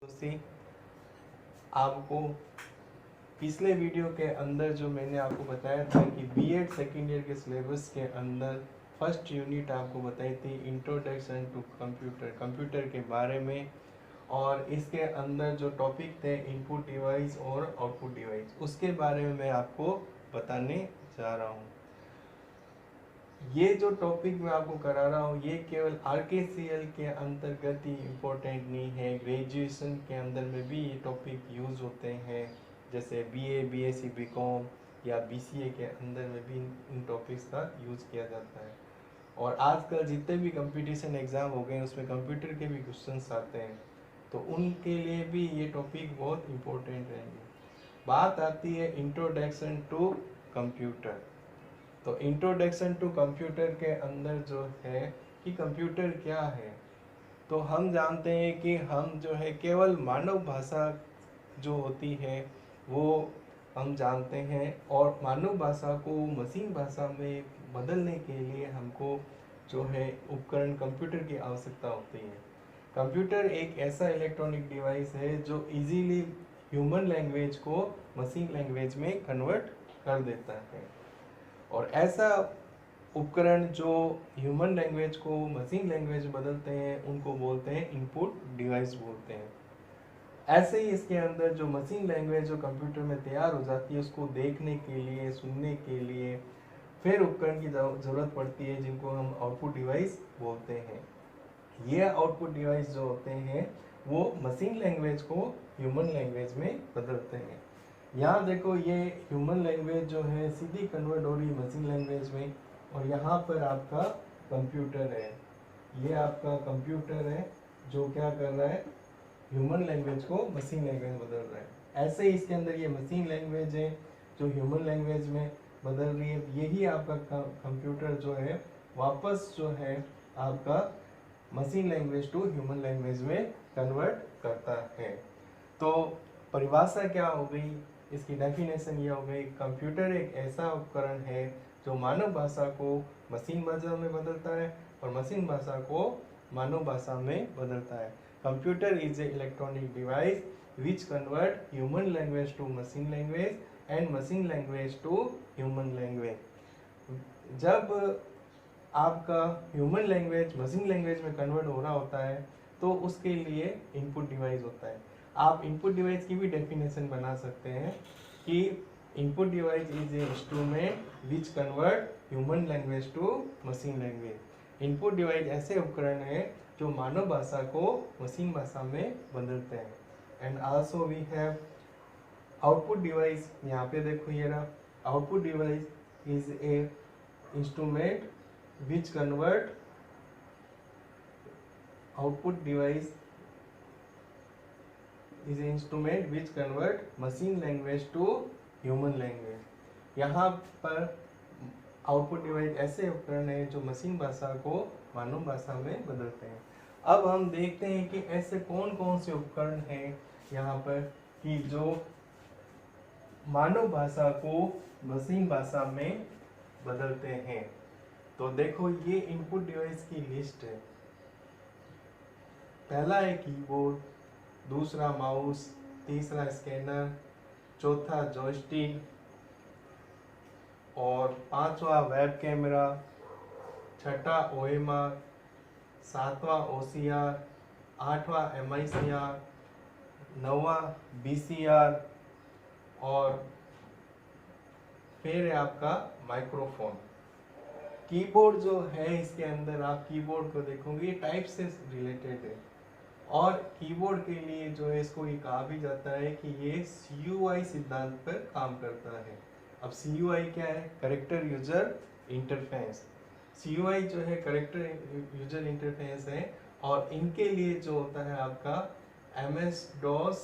दोस्ती आपको पिछले वीडियो के अंदर जो मैंने आपको बताया था कि बीएड सेकेंड ईयर के सिलेबस के अंदर फर्स्ट यूनिट आपको बताई थी इंट्रोडक्शन टू कंप्यूटर के बारे में। और इसके अंदर जो टॉपिक थे इनपुट डिवाइस और आउटपुट डिवाइस, उसके बारे में मैं आपको बताने जा रहा हूँ। ये जो टॉपिक मैं आपको करा रहा हूँ ये केवल आरकेसीएल के अंतर्गत ही इम्पोर्टेंट नहीं है, ग्रेजुएशन के अंदर में भी ये टॉपिक यूज़ होते हैं। जैसे बीए, बीएससी, बीकॉम या बीसीए के अंदर में भी इन टॉपिक्स का यूज़ किया जाता है। और आजकल जितने भी कंपटीशन एग्ज़ाम हो गए उसमें कंप्यूटर के भी क्वेश्चंस आते हैं, तो उनके लिए भी ये टॉपिक बहुत इम्पोर्टेंट रहेंगे। बात आती है इंट्रोडक्शन टू कंप्यूटर। तो इंट्रोडक्शन टू कंप्यूटर के अंदर जो है कि कंप्यूटर क्या है, तो हम जानते हैं कि हम जो है केवल मानव भाषा जो होती है वो हम जानते हैं, और मानव भाषा को मशीन भाषा में बदलने के लिए हमको जो है उपकरण कंप्यूटर की आवश्यकता होती है। कंप्यूटर एक ऐसा इलेक्ट्रॉनिक डिवाइस है जो इजीली ह्यूमन लैंग्वेज को मशीन लैंग्वेज में कन्वर्ट कर देता है। और ऐसा उपकरण जो ह्यूमन लैंग्वेज को मशीन लैंग्वेज बदलते हैं उनको बोलते हैं इनपुट डिवाइस बोलते हैं। ऐसे ही इसके अंदर जो मशीन लैंग्वेज जो कंप्यूटर में तैयार हो जाती है उसको देखने के लिए, सुनने के लिए फिर उपकरण की ज़रूरत पड़ती है जिनको हम आउटपुट डिवाइस बोलते हैं। ये आउटपुट डिवाइस जो होते हैं वो मशीन लैंग्वेज को ह्यूमन लैंग्वेज में बदलते हैं। यहाँ देखो ये ह्यूमन लैंग्वेज जो है सीधी कन्वर्ट हो रही है मशीन लैंग्वेज में, और यहाँ पर आपका कंप्यूटर है, ये आपका कंप्यूटर है जो क्या कर रहा है, ह्यूमन लैंग्वेज को मशीन लैंग्वेज में बदल रहा है। ऐसे ही इसके अंदर ये मशीन लैंग्वेज है जो ह्यूमन लैंग्वेज में बदल रही है। यही आपका कंप्यूटर जो है वापस जो है आपका machine language to human language में कन्वर्ट करता है। तो परिभाषा क्या हो गई, इसकी डेफिनेशन ये हो गई, कंप्यूटर एक ऐसा उपकरण है जो मानव भाषा को मशीन भाषा में बदलता है और मशीन भाषा को मानव भाषा में बदलता है। Computer is a electronic device which convert human language to machine language and machine language to human language. जब आपका ह्यूमन लैंग्वेज मशीन लैंग्वेज में कन्वर्ट हो रहा होता है तो उसके लिए इनपुट डिवाइस होता है। आप इनपुट डिवाइस की भी डेफिनेशन बना सकते हैं कि input device is a instrument which convert human language to machine language. Input device ऐसे उपकरण है जो मानव भाषा को मशीन भाषा में बदलते हैं। And also we have output device. यहाँ पे देखो ये रहा, output device is a instrument which convert output device is an instrument which convert machine language to human language। यहाँ पर आउटपुट डिवाइस ऐसे उपकरण है जो मशीन भाषा को मानव भाषा में बदलते हैं। अब हम देखते हैं कि ऐसे कौन कौन से उपकरण हैं यहाँ पर कि जो मानव भाषा को मशीन भाषा में बदलते हैं। तो देखो ये इनपुट डिवाइस की लिस्ट है। पहला है कीबोर्ड, दूसरा माउस, तीसरा स्कैनर, चौथा जॉयस्टिक और पांचवा वेब कैमरा, छठा ओएमआर, सातवां ओसीआर, आठवां एमआईसीआर, नौवां बीसीआर और फिर है आपका माइक्रोफोन। कीबोर्ड जो है इसके अंदर आप कीबोर्ड को देखोगे ये टाइप से रिलेटेड है, और कीबोर्ड के लिए जो है इसको ये कहा भी जाता है कि ये CUI सिद्धांत पर काम करता है। अब CUI क्या है, कैरेक्टर यूजर इंटरफेस। CUI जो है कैरेक्टर यूजर इंटरफेस है, और इनके लिए जो होता है आपका MS-DOS,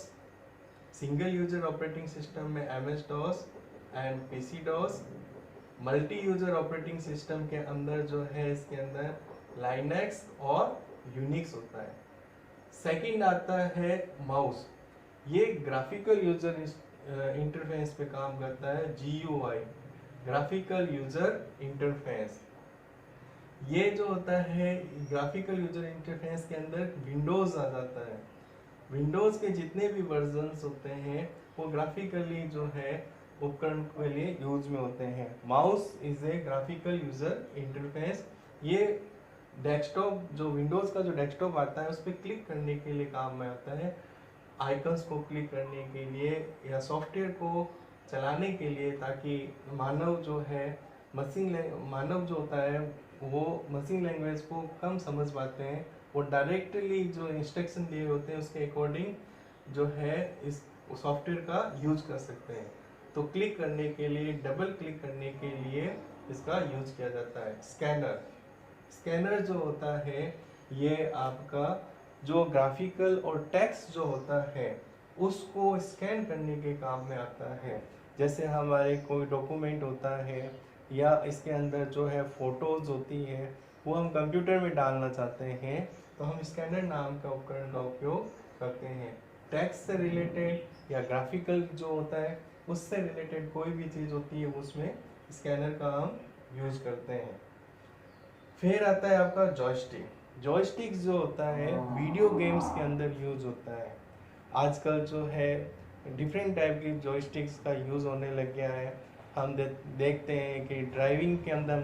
single user operating system में MS-DOS and PC-DOS, multi user operating system के अंदर जो है इसके अंदर लाइनक्स और यूनिक्स होता है। सेकंड आता है माउस, ये ग्राफिकल यूजर इंटरफेस पे काम करता है, GUI, ग्राफिकल यूजर इंटरफेस। ये जो होता है ग्राफिकल यूजर इंटरफेस के अंदर विंडोज आ जाता है, विंडोज़ के जितने भी वर्जन्स होते हैं वो ग्राफिकली जो है उपकरण के लिए यूज में होते हैं। Mouse is a graphical user interface. ये डेस्कटॉप जो विंडोज़ का जो डेस्कटॉप आता है उस पर क्लिक करने के लिए काम में आता है, आइकन्स को क्लिक करने के लिए या सॉफ्टवेयर को चलाने के लिए, ताकि मानव जो है मानव जो होता है वो मशीन लैंग्वेज को कम समझ पाते हैं, वो डायरेक्टली जो इंस्ट्रक्शन दिए होते हैं उसके अकॉर्डिंग जो है इस सॉफ्टवेयर का यूज कर सकते हैं। तो क्लिक करने के लिए, डबल क्लिक करने के लिए इसका यूज किया जाता है। स्कैनर, स्कैनर जो होता है ये आपका जो ग्राफिकल और टेक्स्ट जो होता है उसको स्कैन करने के काम में आता है। जैसे हमारे कोई डॉक्यूमेंट होता है या इसके अंदर जो है फोटोज होती है वो हम कंप्यूटर में डालना चाहते हैं तो हम स्कैनर नाम का उपकरण का उपयोग करते हैं। टेक्स्ट से रिलेटेड या ग्राफिकल जो होता है उससे रिलेटेड कोई भी चीज़ होती है उसमें स्कैनर का हम यूज करते हैं। फिर आता है आपका जॉयस्टिक। जॉयस्टिक जो होता है वीडियो गेम्स के अंदर यूज होता है। आजकल जो है डिफरेंट टाइप की जॉयस्टिक्स का यूज़ होने लग गया है। हम देखते हैं कि ड्राइविंग के अंदर हम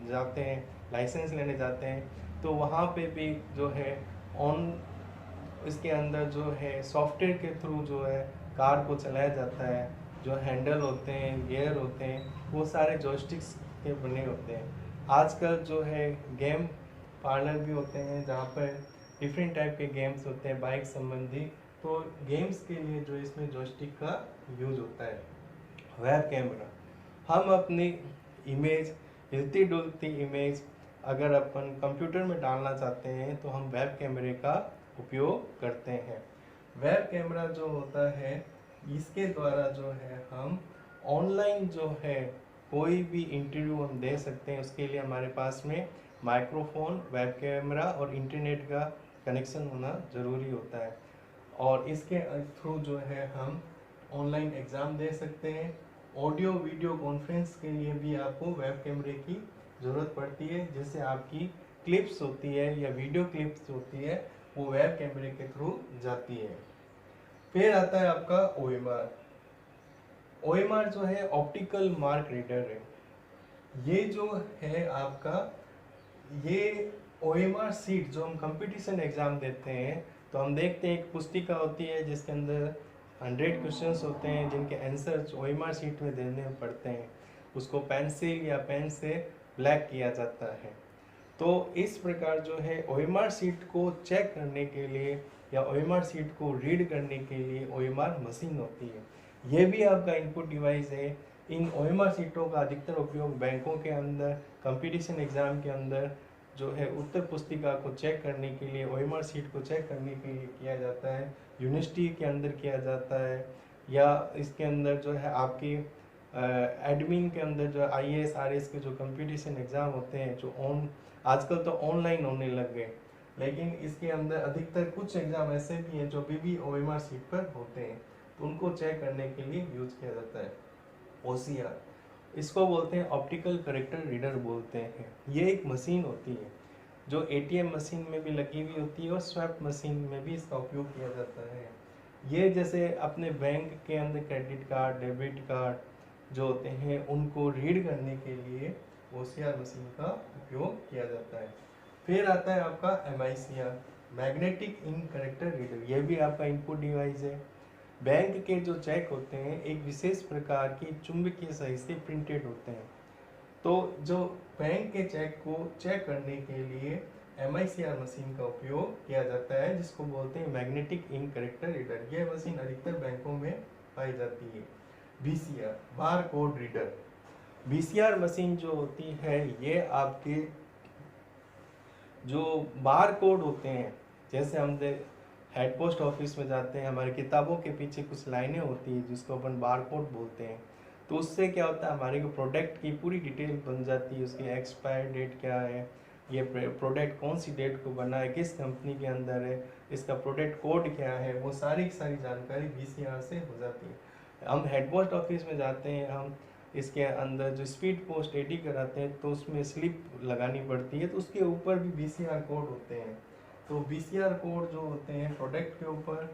जाते हैं, लाइसेंस लेने जाते हैं तो वहाँ पे भी जो है ऑन इसके अंदर जो है सॉफ्टवेयर के थ्रू जो है कार को चलाया जाता है। जो हैंडल होते हैं, गियर होते हैं, वो सारे जॉयस्टिक्स के बने होते हैं। आजकल जो है गेम पार्लर भी होते हैं जहाँ पर डिफरेंट टाइप के गेम्स होते हैं बाइक संबंधी, तो गेम्स के लिए जो इसमें जॉयस्टिक का यूज होता है। वेब कैमरा, हम अपनी इमेज, हिलती डुलती इमेज अगर अपन कंप्यूटर में डालना चाहते हैं तो हम वेब कैमरे का उपयोग करते हैं। वेब कैमरा जो होता है इसके द्वारा जो है हम ऑनलाइन जो है कोई भी इंटरव्यू हम दे सकते हैं। उसके लिए हमारे पास में माइक्रोफोन, वेब कैमरा और इंटरनेट का कनेक्शन होना ज़रूरी होता है। और इसके थ्रू जो है हम ऑनलाइन एग्ज़ाम दे सकते हैं। ऑडियो वीडियो कॉन्फ्रेंस के लिए भी आपको वेब कैमरे की ज़रूरत पड़ती है, जिससे आपकी क्लिप्स होती है या वीडियो क्लिप्स होती है वो वेब कैमरे के थ्रू जाती है। फिर आता है आपका OMR। OMR जो है ऑप्टिकल मार्क रीडर है। ये जो है आपका ये OMR सीट जो हम कंपटीशन एग्ज़ाम देते हैं तो हम देखते हैं एक पुस्तिका होती है जिसके अंदर 100 क्वेश्चंस होते हैं जिनके आंसर OMR सीट में देने पड़ते हैं। उसको पेंसिल या पेन से ब्लैक किया जाता है। तो इस प्रकार जो है OMR सीट को चेक करने के लिए या OMR सीट को रीड करने के लिए OMR मशीन होती है। ये भी आपका इनपुट डिवाइस है। इन OMR सीटों का अधिकतर उपयोग बैंकों के अंदर, कंपटीशन एग्ज़ाम के अंदर जो है उत्तर पुस्तिका को चेक करने के लिए, OMR सीट को चेक करने के लिए किया जाता है। यूनिवर्सिटी के अंदर किया जाता है या इसके अंदर जो है आपकी एडमिन के अंदर जो IAS RS के जो कंपटीशन एग्ज़ाम होते हैं जो आजकल तो ऑनलाइन होने लग गए, लेकिन इसके अंदर अधिकतर कुछ एग्ज़ाम ऐसे भी हैं जो अभी भी OMR सीट पर होते हैं, तो उनको चेक करने के लिए यूज किया जाता है। OCR, इसको बोलते हैं ऑप्टिकल करेक्टर रीडर बोलते हैं। ये एक मशीन होती है जो ATM मशीन में भी लगी हुई होती है और स्वैप मशीन में भी इसका उपयोग किया जाता है। ये जैसे अपने बैंक के अंदर क्रेडिट कार्ड, डेबिट कार्ड जो होते हैं उनको रीड करने के लिए OCR मशीन का उपयोग किया जाता है। फिर आता है आपका MICR, magnetic ink character reader. ये भी आपका इनपुट डिवाइस है। बैंक के जो चेक होते हैं एक विशेष प्रकार की चुंबकीय सही से प्रिंटेड होते हैं, तो जो बैंक के चेक को चेक करने के लिए MICR मशीन का उपयोग किया जाता है, जिसको बोलते हैं मैग्नेटिक इंक करेक्टर रीडर। यह मशीन अधिकतर बैंकों में पाई जाती है। BCR, bar code reader. BCR machine जो होती है ये आपके जो बार कोड होते हैं, जैसे हम हेड पोस्ट ऑफिस में जाते हैं, हमारी किताबों के पीछे कुछ लाइनें होती हैं जिसको अपन बार कोड बोलते हैं, तो उससे क्या होता है हमारे को प्रोडक्ट की पूरी डिटेल बन जाती है। उसकी एक्सपायर डेट क्या है, ये प्रोडक्ट कौन सी डेट को बना है, किस कंपनी के अंदर है, इसका प्रोडक्ट कोड क्या है, वो सारी की सारी जानकारी BCR से हो जाती है। हम हेड पोस्ट ऑफिस में जाते हैं, हम इसके अंदर जो स्पीड पोस्ट AD कराते हैं तो उसमें स्लिप लगानी पड़ती है, तो उसके ऊपर भी BCR कोड होते हैं। तो VCR कोड जो होते हैं प्रोडक्ट के ऊपर,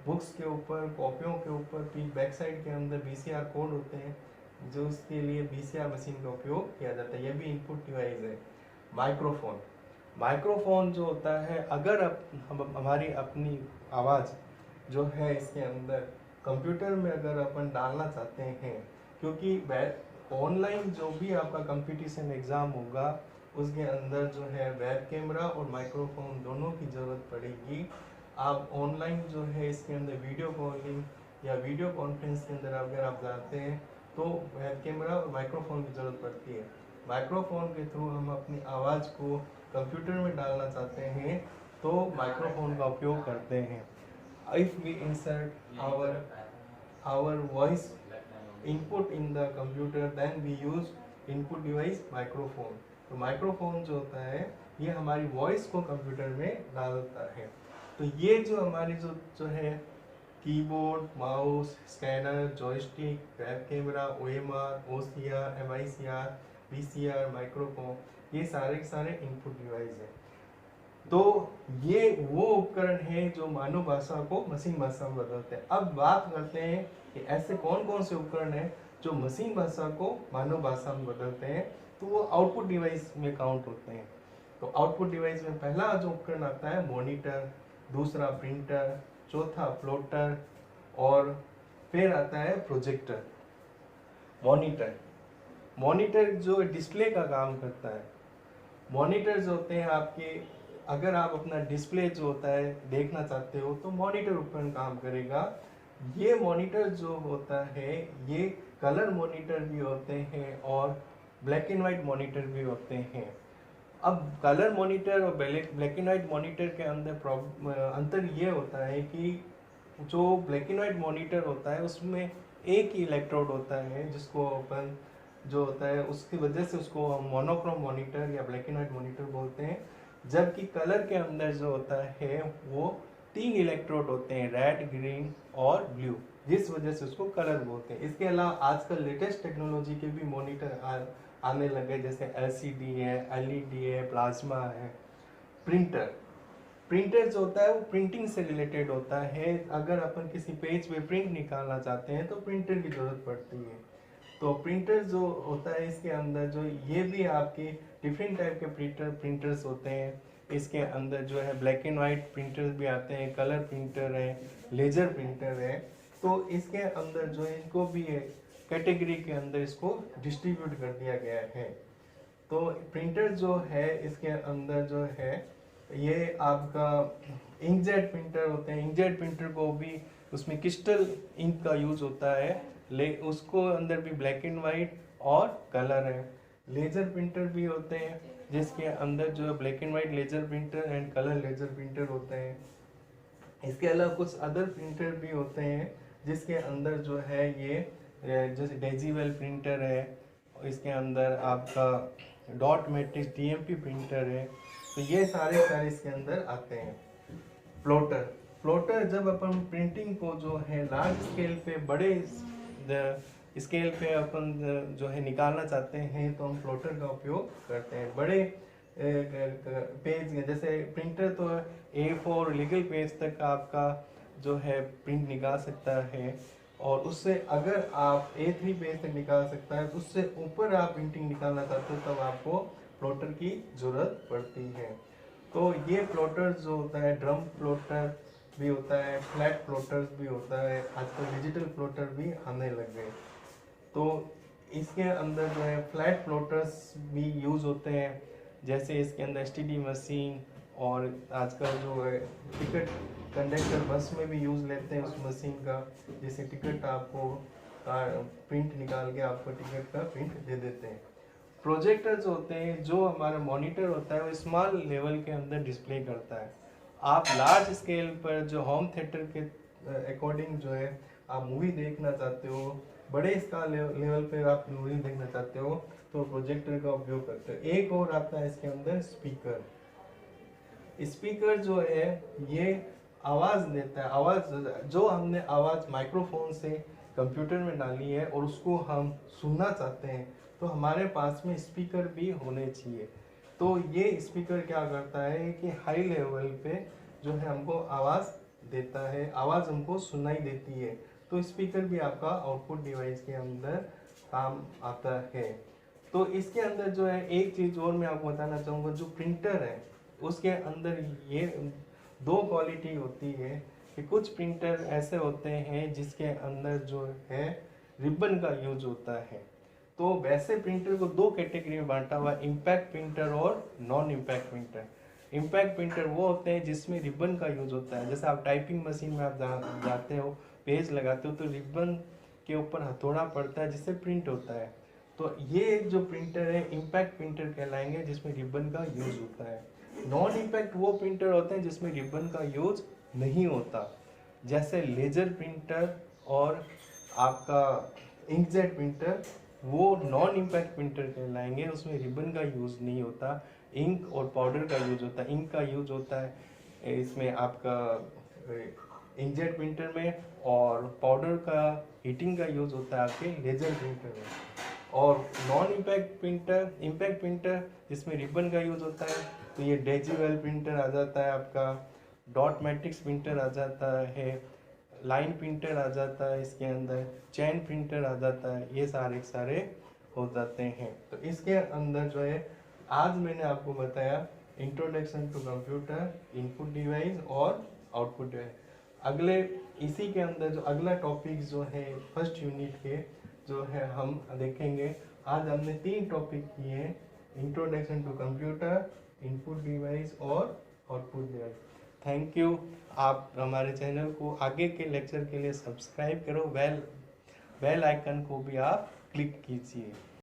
बुक्स के ऊपर, कॉपियों के ऊपर, फिर बैक साइड के अंदर VCR कोड होते हैं जो उसके लिए VCR मशीन का उपयोग किया जाता है। ये भी इनपुट डिवाइस है। माइक्रोफोन, माइक्रोफोन जो होता है, अगर हम हमारी अपनी आवाज़ जो है इसके अंदर कंप्यूटर में अगर अपन डालना चाहते हैं, क्योंकि ऑनलाइन जो भी आपका कंपटीशन एग्ज़ाम होगा उसके अंदर जो है वेब कैमरा और माइक्रोफोन दोनों की ज़रूरत पड़ेगी। आप ऑनलाइन जो है इसके अंदर वीडियो कॉलिंग या वीडियो कॉन्फ्रेंस के अंदर अगर आप जाते हैं तो वेब कैमरा और माइक्रोफोन की ज़रूरत पड़ती है। माइक्रोफोन के थ्रू हम अपनी आवाज़ को कंप्यूटर में डालना चाहते हैं तो माइक्रोफोन का उपयोग करते हैं। If we insert our voice input in the computer, then we use input device microphone। तो माइक्रोफोन जो होता है ये हमारी वॉइस को कंप्यूटर में डालता है। तो ये जो हमारी जो है keyboard, mouse, scanner, joystick, web camera, OMR, OCR, MICR, VCR, microphone, ये सारे के सारे इनपुट डिवाइस हैं। तो ये वो उपकरण है जो मानव भाषा को मशीन भाषा में बदलते हैं। अब बात करते हैं कि ऐसे कौन कौन से उपकरण हैं जो मशीन भाषा को मानव भाषा में बदलते हैं, तो वो आउटपुट डिवाइस में काउंट होते हैं। तो आउटपुट डिवाइस में पहला जो उपकरण आता है मॉनिटर, दूसरा प्रिंटर, चौथा प्लॉटर और फिर आता है प्रोजेक्टर। मॉनिटर, मॉनिटर जो डिस्प्ले का काम करता है। मॉनिटर जो होते हैं आपके, अगर आप अपना डिस्प्ले जो होता है देखना चाहते हो तो मॉनिटर उपकरण काम करेगा। ये मॉनिटर जो होता है ये कलर मॉनिटर भी होते हैं और ब्लैक एंड वाइट मॉनिटर भी होते हैं। अब कलर मॉनिटर और ब्लैक एंड वाइट मॉनिटर के अंदर अंतर ये होता है कि जो ब्लैक एंड वाइट मॉनिटर होता है उसमें एक ही इलेक्ट्रोड होता है जिसको अपन जो होता है उसकी वजह से उसको हम मोनोक्रोम मॉनिटर या ब्लैक एंड वाइट मॉनिटर बोलते हैं। जबकि कलर के अंदर जो होता है वो 3 इलेक्ट्रोड होते हैं, रेड, ग्रीन और ब्लू, जिस वजह से उसको कलर बोलते हैं। इसके अलावा आजकल लेटेस्ट टेक्नोलॉजी के भी मॉनिटर आने लगे, जैसे LCD है, LED है, प्लाज्मा है। प्रिंटर, प्रिंटर जो होता है वो प्रिंटिंग से रिलेटेड होता है। अगर अपन किसी पेज पे प्रिंट निकालना चाहते हैं तो प्रिंटर की ज़रूरत पड़ती है। तो प्रिंटर जो होता है इसके अंदर जो ये भी आपके डिफरेंट टाइप के प्रिंटर्स होते हैं। इसके अंदर जो है ब्लैक एंड वाइट प्रिंटर्स भी आते हैं, कलर प्रिंटर है, लेजर प्रिंटर है। तो इसके अंदर जो है इनको भी कैटेगरी के अंदर इसको डिस्ट्रीब्यूट कर दिया गया है। तो प्रिंटर जो है इसके अंदर जो है ये आपका इंकजेट प्रिंटर होते हैं। इंकजेट प्रिंटर को भी उसमें क्रिस्टल इंक का यूज होता है, उसको अंदर भी ब्लैक एंड वाइट और कलर है। लेजर प्रिंटर भी होते हैं जिसके अंदर जो है black and white laser printer and colour laser printer होते हैं। इसके अलावा कुछ अदर प्रिंटर भी होते हैं जिसके अंदर जो है ये जैसे डेजीवेल प्रिंटर है, इसके अंदर आपका डॉट मैट्रिक्स DMP प्रिंटर है। तो ये सारे इसके अंदर आते हैं। प्लॉटर, प्लॉटर जब अपन प्रिंटिंग को जो है लार्ज स्केल पे, बड़े स्केल पे अपन जो है निकालना चाहते हैं तो हम प्लॉटर का उपयोग करते हैं। बड़े पेज जैसे प्रिंटर तो A4 लीगल पेज तक आपका जो है प्रिंट निकाल सकता है, और उससे अगर आप A3 पेज तक निकाल सकता है, तो उससे ऊपर आप प्रिंटिंग निकालना चाहते हो तब आपको प्लॉटर की ज़रूरत पड़ती है। तो ये प्लॉटर जो होता है, ड्रम प्लॉटर भी होता है, फ्लैट प्लॉटर भी होता है, आजकल डिजिटल प्लॉटर भी आने लग गए। तो इसके अंदर जो है फ्लैट प्लॉटर्स भी यूज़ होते हैं, जैसे इसके अंदर STD मशीन, और आजकल जो है टिकट कंडक्टर बस में भी यूज़ लेते हैं उस मशीन का, जैसे टिकट आपको प्रिंट निकाल के आपको टिकट का प्रिंट दे देते हैं। प्रोजेक्टर जो होते हैं, जो हमारा मॉनिटर होता है वो स्मॉल लेवल के अंदर डिस्प्ले करता है। आप लार्ज स्केल पर जो होम थिएटर के अकॉर्डिंग जो है आप मूवी देखना चाहते हो, बड़े स्केल लेवल पे आप मूवी देखना चाहते हो तो प्रोजेक्टर का उपयोग करते हो। एक और आता है इसके अंदर स्पीकर। स्पीकर जो है ये आवाज़ देता है। आवाज़ जो हमने आवाज़ माइक्रोफोन से कंप्यूटर में डाली है और उसको हम सुनना चाहते हैं तो हमारे पास में स्पीकर भी होने चाहिए। तो ये स्पीकर क्या करता है कि हाई लेवल पे जो है हमको आवाज़ देता है, आवाज़ हमको सुनाई देती है। तो स्पीकर भी आपका आउटपुट डिवाइस के अंदर काम आता है। तो इसके अंदर जो है एक चीज़ और मैं आपको बताना चाहूँगा, जो प्रिंटर है उसके अंदर ये दो क्वालिटी होती है कि कुछ प्रिंटर ऐसे होते हैं जिसके अंदर जो है रिबन का यूज होता है। तो वैसे प्रिंटर को दो कैटेगरी में बांटा हुआ, इम्पैक्ट प्रिंटर और non impact printer. Impact printer वो होते हैं जिसमें रिबन का यूज होता है। जैसे आप टाइपिंग मशीन में आप जाते हो, पेज लगाते हो, तो रिबन के ऊपर हथौड़ा पड़ता है जिससे प्रिंट होता है। तो ये जो प्रिंटर है इम्पैक्ट प्रिंटर कहलाएंगे, जिसमें रिबन का यूज होता है। नॉन इम्पैक्ट वो प्रिंटर होते हैं जिसमें रिबन का यूज नहीं होता, जैसे लेजर प्रिंटर और आपका इंकजेट प्रिंटर, वो नॉन इम्पैक्ट प्रिंटर कहलाएंगे। उसमें रिबन का यूज नहीं होता, इंक और पाउडर का यूज होता है। इंक का यूज होता है इसमें आपका इंकजेट प्रिंटर में, और पाउडर का हीटिंग का यूज होता है आपके लेजर प्रिंटर में। और नॉन इम्पैक्ट प्रिंटर जिसमें रिबन का यूज होता है, तो ये डेजिवेल प्रिंटर आ जाता है आपका, डॉट मैट्रिक्स प्रिंटर आ जाता है, लाइन प्रिंटर आ जाता है इसके अंदर, चैन प्रिंटर आ जाता है, ये सारे हो जाते हैं। तो इसके अंदर जो है आज मैंने आपको बताया introduction to computer, input device और आउटपुट डिवाइस। अगले इसी के अंदर जो अगला टॉपिक जो है फर्स्ट यूनिट के जो है हम देखेंगे। आज हमने 3 टॉपिक किए हैं, introduction to computer, input device और आउटपुट डिवाइस। Thank you. आप हमारे चैनल को आगे के लेक्चर के लिए सब्सक्राइब करो, बेल आइकन को भी आप क्लिक कीजिए।